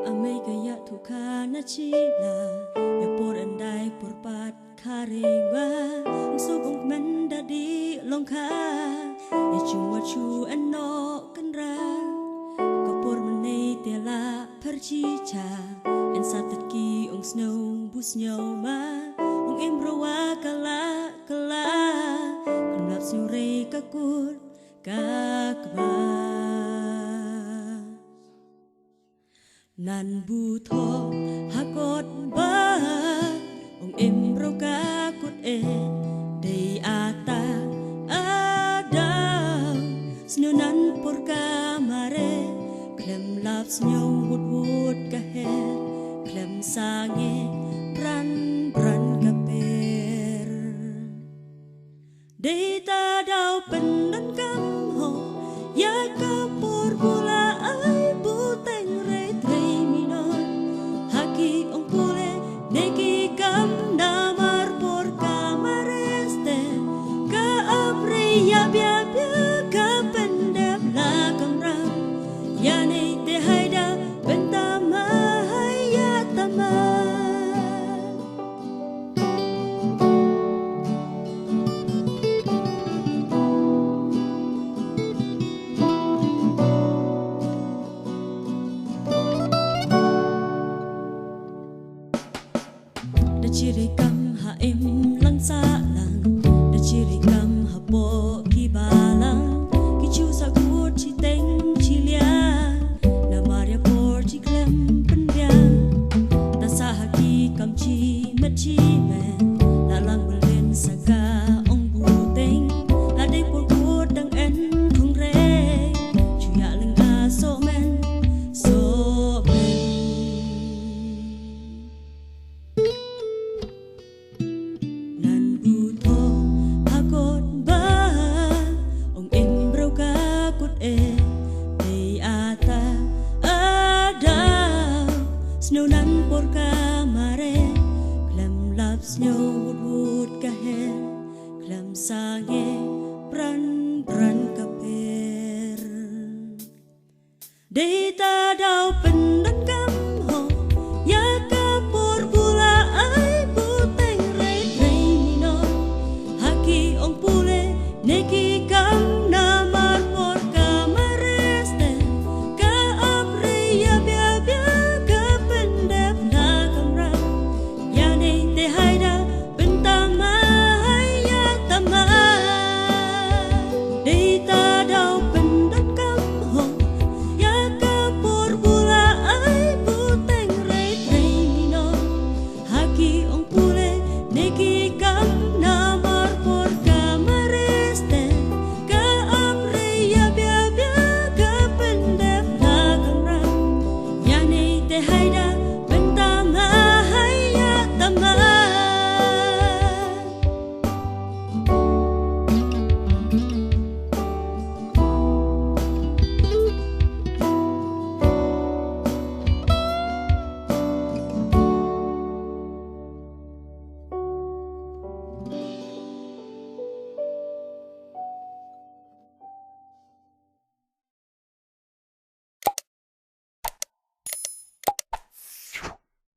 Amai kaya tukar na chila ya por andai por pat karewa sugong menda di longka ya chua chu anno kanra kapor menei tela percica en satat ki ong snow bus nyauma ong emrowa kala kala kanlap sure kakut kakba nan bu tho hakot ba ong emro kakut dei ata ada snunan por kamare klem lap snow wood wood kaher klem sange bran bran kaper dei ta dau pendan kam